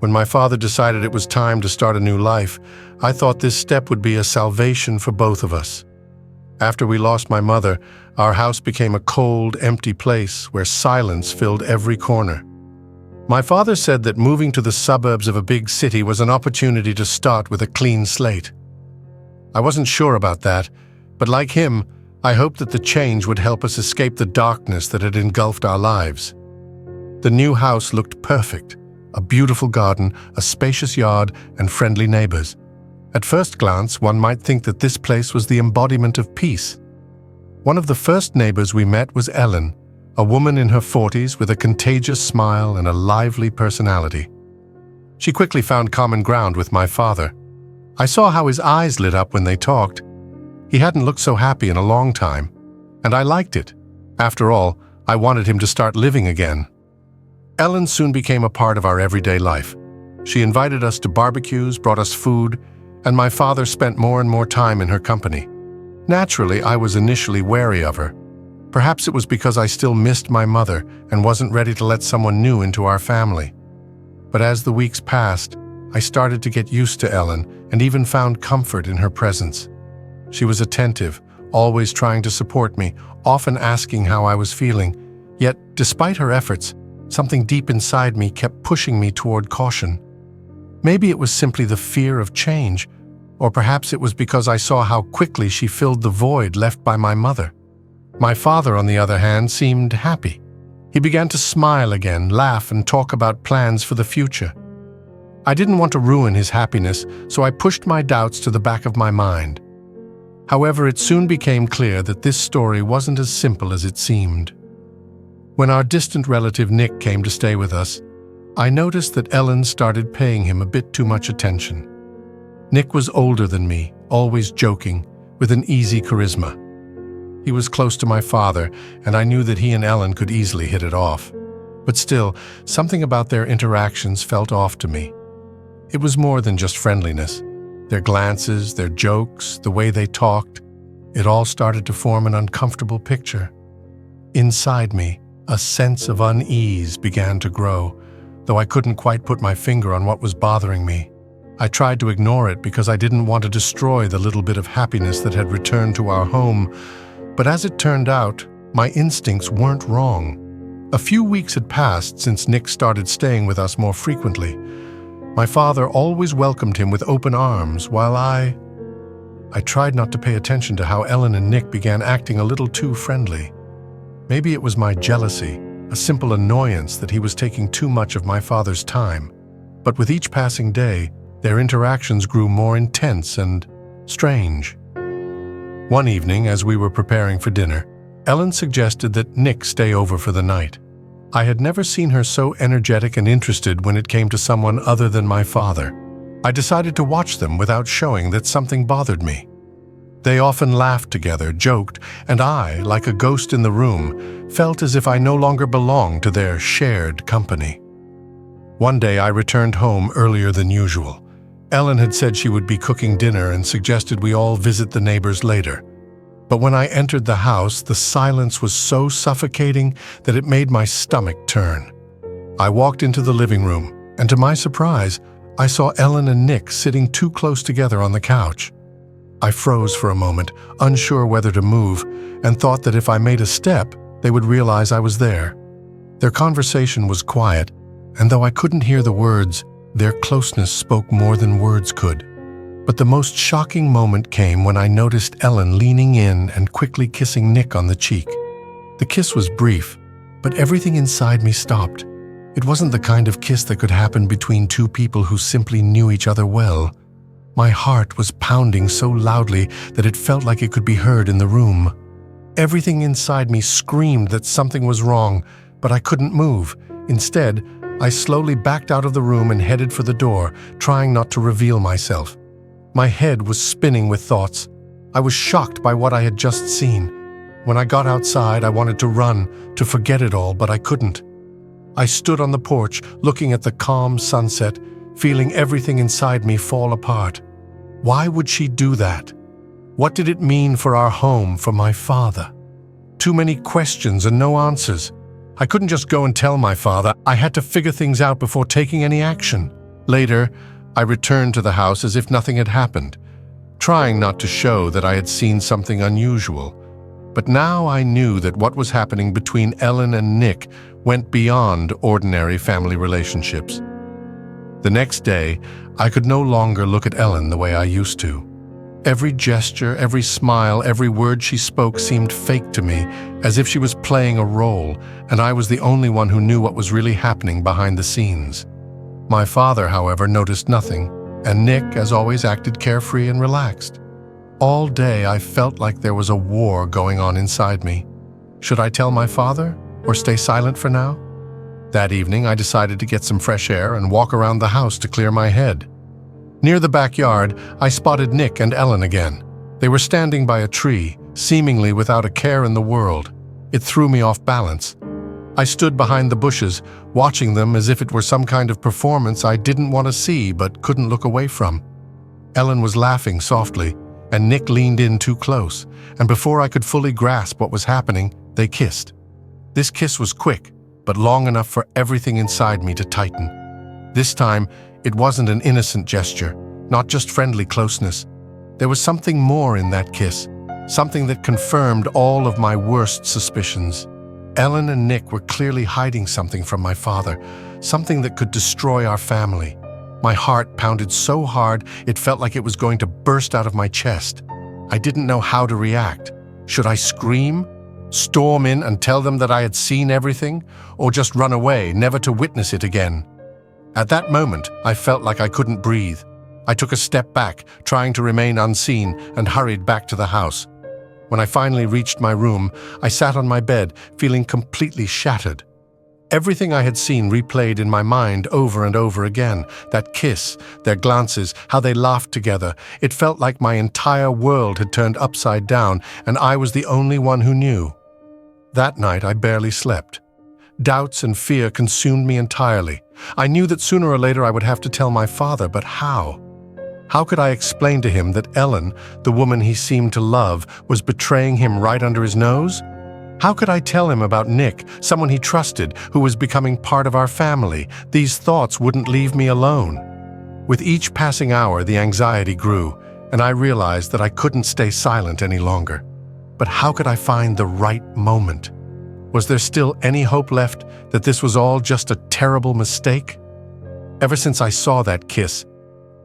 When my father decided it was time to start a new life, I thought this step would be a salvation for both of us. After we lost my mother, our house became a cold, empty place where silence filled every corner. My father said that moving to the suburbs of a big city was an opportunity to start with a clean slate. I wasn't sure about that, but like him, I hoped that the change would help us escape the darkness that had engulfed our lives. The new house looked perfect. A beautiful garden, a spacious yard, and friendly neighbors. At first glance, one might think that this place was the embodiment of peace. One of the first neighbors we met was Ellen, a woman in her 40s with a contagious smile and a lively personality. She quickly found common ground with my father. I saw how his eyes lit up when they talked. He hadn't looked so happy in a long time, and I liked it. After all, I wanted him to start living again. Ellen soon became a part of our everyday life. She invited us to barbecues, brought us food, and my father spent more and more time in her company. Naturally, I was initially wary of her. Perhaps it was because I still missed my mother and wasn't ready to let someone new into our family. But as the weeks passed, I started to get used to Ellen and even found comfort in her presence. She was attentive, always trying to support me, often asking how I was feeling. Yet, despite her efforts, something deep inside me kept pushing me toward caution. Maybe it was simply the fear of change, or perhaps it was because I saw how quickly she filled the void left by my mother. My father, on the other hand, seemed happy. He began to smile again, laugh, and talk about plans for the future. I didn't want to ruin his happiness, so I pushed my doubts to the back of my mind. However, it soon became clear that this story wasn't as simple as it seemed. When our distant relative Nick came to stay with us, I noticed that Ellen started paying him a bit too much attention. Nick was older than me, always joking, with an easy charisma. He was close to my father, and I knew that he and Ellen could easily hit it off. But still, something about their interactions felt off to me. It was more than just friendliness. Their glances, their jokes, the way they talked, it all started to form an uncomfortable picture. Inside me, a sense of unease began to grow, though I couldn't quite put my finger on what was bothering me. I tried to ignore it because I didn't want to destroy the little bit of happiness that had returned to our home, but as it turned out, my instincts weren't wrong. A few weeks had passed since Nick started staying with us more frequently. My father always welcomed him with open arms, while I tried not to pay attention to how Ellen and Nick began acting a little too friendly. Maybe it was my jealousy, a simple annoyance that he was taking too much of my father's time. But with each passing day, their interactions grew more intense and strange. One evening, as we were preparing for dinner, Ellen suggested that Nick stay over for the night. I had never seen her so energetic and interested when it came to someone other than my father. I decided to watch them without showing that something bothered me. They often laughed together, joked, and I, like a ghost in the room, felt as if I no longer belonged to their shared company. One day I returned home earlier than usual. Ellen had said she would be cooking dinner and suggested we all visit the neighbors later. But when I entered the house, the silence was so suffocating that it made my stomach turn. I walked into the living room, and to my surprise, I saw Ellen and Nick sitting too close together on the couch. I froze for a moment, unsure whether to move, and thought that if I made a step, they would realize I was there. Their conversation was quiet, and though I couldn't hear the words, their closeness spoke more than words could. But the most shocking moment came when I noticed Ellen leaning in and quickly kissing Nick on the cheek. The kiss was brief, but everything inside me stopped. It wasn't the kind of kiss that could happen between two people who simply knew each other well. My heart was pounding so loudly that it felt like it could be heard in the room. Everything inside me screamed that something was wrong, but I couldn't move. Instead, I slowly backed out of the room and headed for the door, trying not to reveal myself. My head was spinning with thoughts. I was shocked by what I had just seen. When I got outside, I wanted to run, to forget it all, but I couldn't. I stood on the porch, looking at the calm sunset, feeling everything inside me fall apart. Why would she do that? What did it mean for our home, for my father? Too many questions and no answers. I couldn't just go and tell my father. I had to figure things out before taking any action. Later, I returned to the house as if nothing had happened, trying not to show that I had seen something unusual. But now I knew that what was happening between Ellen and Nick went beyond ordinary family relationships. The next day, I could no longer look at Ellen the way I used to. Every gesture, every smile, every word she spoke seemed fake to me, as if she was playing a role, and I was the only one who knew what was really happening behind the scenes. My father, however, noticed nothing, and Nick, as always, acted carefree and relaxed. All day, I felt like there was a war going on inside me. Should I tell my father, or stay silent for now? That evening, I decided to get some fresh air and walk around the house to clear my head. Near the backyard, I spotted Nick and Ellen again. They were standing by a tree, seemingly without a care in the world. It threw me off balance. I stood behind the bushes, watching them as if it were some kind of performance I didn't want to see but couldn't look away from. Ellen was laughing softly, and Nick leaned in too close, and before I could fully grasp what was happening, they kissed. This kiss was quick, but long enough for everything inside me to tighten. This time, it wasn't an innocent gesture, not just friendly closeness. There was something more in that kiss, something that confirmed all of my worst suspicions. Ellen and Nick were clearly hiding something from my father, something that could destroy our family. My heart pounded so hard it felt like it was going to burst out of my chest. I didn't know how to react. Should I scream, storm in and tell them that I had seen everything, or just run away, never to witness it again? At that moment, I felt like I couldn't breathe. I took a step back, trying to remain unseen, and hurried back to the house. When I finally reached my room, I sat on my bed, feeling completely shattered. Everything I had seen replayed in my mind over and over again. That kiss, their glances, how they laughed together. It felt like my entire world had turned upside down, and I was the only one who knew. That night, I barely slept. Doubts and fear consumed me entirely. I knew that sooner or later I would have to tell my father, but how? How could I explain to him that Ellen, the woman he seemed to love, was betraying him right under his nose? How could I tell him about Nick, someone he trusted, who was becoming part of our family? These thoughts wouldn't leave me alone. With each passing hour, the anxiety grew, and I realized that I couldn't stay silent any longer. But how could I find the right moment? Was there still any hope left that this was all just a terrible mistake? Ever since I saw that kiss,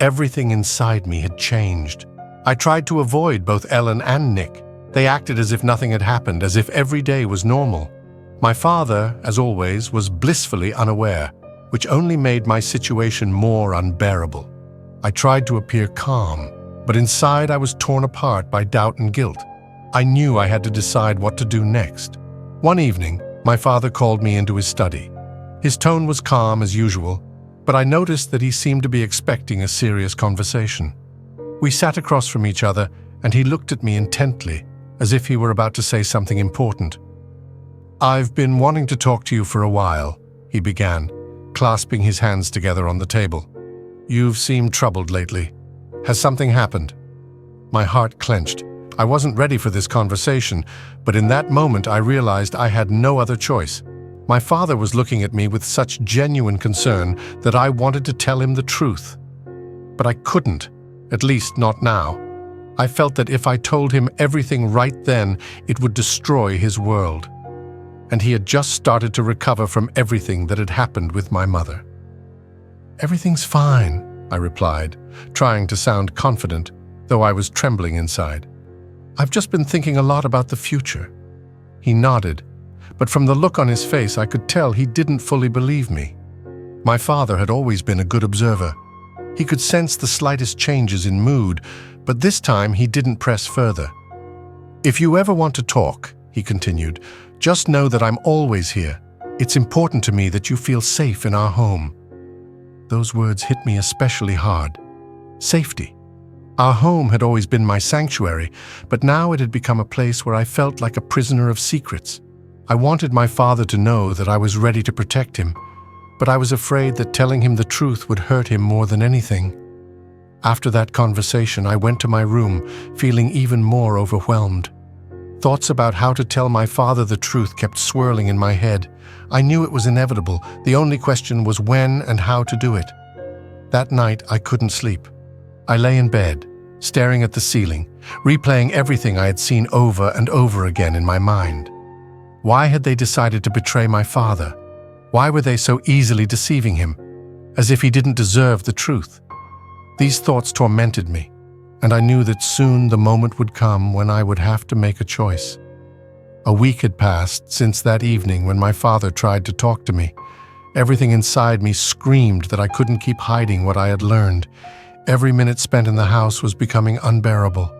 everything inside me had changed. I tried to avoid both Ellen and Nick. They acted as if nothing had happened, as if every day was normal. My father, as always, was blissfully unaware, which only made my situation more unbearable. I tried to appear calm, but inside I was torn apart by doubt and guilt. I knew I had to decide what to do next. One evening, my father called me into his study. His tone was calm as usual, but I noticed that he seemed to be expecting a serious conversation. We sat across from each other, and he looked at me intently, as if he were about to say something important. "I've been wanting to talk to you for a while," he began, clasping his hands together on the table. "You've seemed troubled lately. Has something happened?" My heart clenched. I wasn't ready for this conversation, but in that moment I realized I had no other choice. My father was looking at me with such genuine concern that I wanted to tell him the truth. But I couldn't, at least not now. I felt that if I told him everything right then, it would destroy his world. And he had just started to recover from everything that had happened with my mother. "Everything's fine," I replied, trying to sound confident, though I was trembling inside. "I've just been thinking a lot about the future." He nodded, but from the look on his face I could tell he didn't fully believe me. My father had always been a good observer. He could sense the slightest changes in mood, but this time he didn't press further. "If you ever want to talk," he continued, "just know that I'm always here. It's important to me that you feel safe in our home." Those words hit me especially hard. Safety. Our home had always been my sanctuary, but now it had become a place where I felt like a prisoner of secrets. I wanted my father to know that I was ready to protect him, but I was afraid that telling him the truth would hurt him more than anything. After that conversation, I went to my room, feeling even more overwhelmed. Thoughts about how to tell my father the truth kept swirling in my head. I knew it was inevitable. The only question was when and how to do it. That night, I couldn't sleep. I lay in bed, staring at the ceiling, replaying everything I had seen over and over again in my mind. Why had they decided to betray my father? Why were they so easily deceiving him, as if he didn't deserve the truth? These thoughts tormented me, and I knew that soon the moment would come when I would have to make a choice. A week had passed since that evening when my father tried to talk to me. Everything inside me screamed that I couldn't keep hiding what I had learned. Every minute spent in the house was becoming unbearable.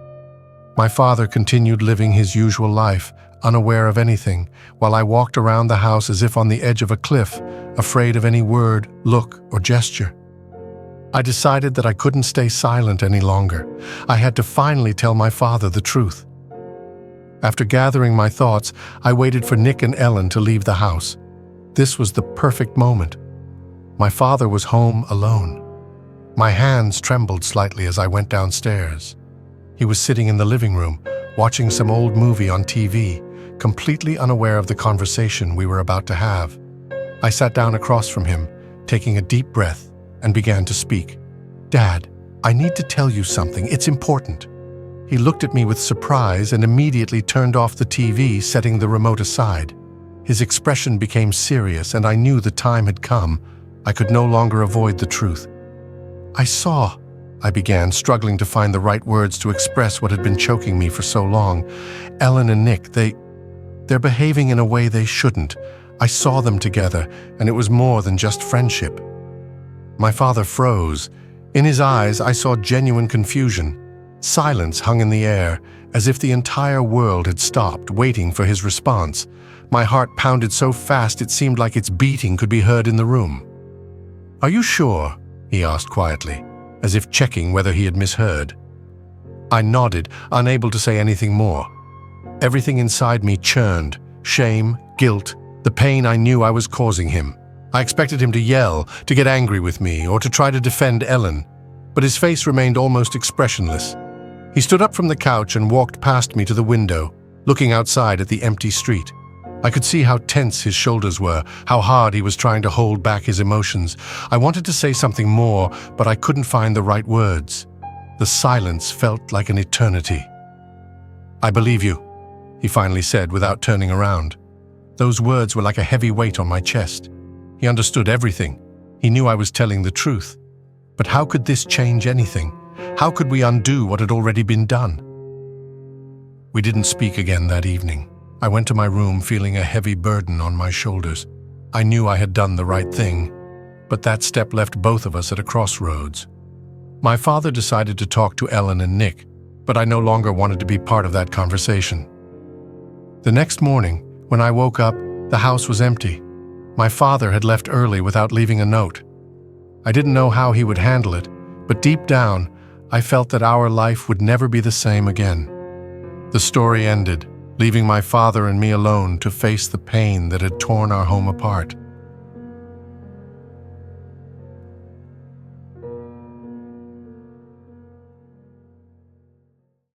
My father continued living his usual life, unaware of anything, while I walked around the house as if on the edge of a cliff, afraid of any word, look, or gesture. I decided that I couldn't stay silent any longer. I had to finally tell my father the truth. After gathering my thoughts, I waited for Nick and Ellen to leave the house. This was the perfect moment. My father was home alone. My hands trembled slightly as I went downstairs. He was sitting in the living room, watching some old movie on TV, completely unaware of the conversation we were about to have. I sat down across from him, taking a deep breath, and began to speak. "Dad, I need to tell you something. It's important." He looked at me with surprise and immediately turned off the TV, setting the remote aside. His expression became serious, and I knew the time had come. I could no longer avoid the truth. I began, struggling to find the right words to express what had been choking me for so long. "Ellen and Nick, they're behaving in a way they shouldn't. I saw them together, and it was more than just friendship." My father froze. In his eyes, I saw genuine confusion. Silence hung in the air, as if the entire world had stopped, waiting for his response. My heart pounded so fast it seemed like its beating could be heard in the room. "Are you sure?" he asked quietly, as if checking whether he had misheard. I nodded, unable to say anything more. Everything inside me churned: shame, guilt, the pain I knew I was causing him. I expected him to yell, to get angry with me, or to try to defend Ellen, but his face remained almost expressionless. He stood up from the couch and walked past me to the window, looking outside at the empty street. I could see how tense his shoulders were, how hard he was trying to hold back his emotions. I wanted to say something more, but I couldn't find the right words. The silence felt like an eternity. "I believe you," he finally said without turning around. Those words were like a heavy weight on my chest. He understood everything. He knew I was telling the truth. But how could this change anything? How could we undo what had already been done? We didn't speak again that evening. I went to my room feeling a heavy burden on my shoulders. I knew I had done the right thing, but that step left both of us at a crossroads. My father decided to talk to Ellen and Nick, but I no longer wanted to be part of that conversation. The next morning, when I woke up, the house was empty. My father had left early without leaving a note. I didn't know how he would handle it, but deep down, I felt that our life would never be the same again. The story ended, leaving my father and me alone to face the pain that had torn our home apart.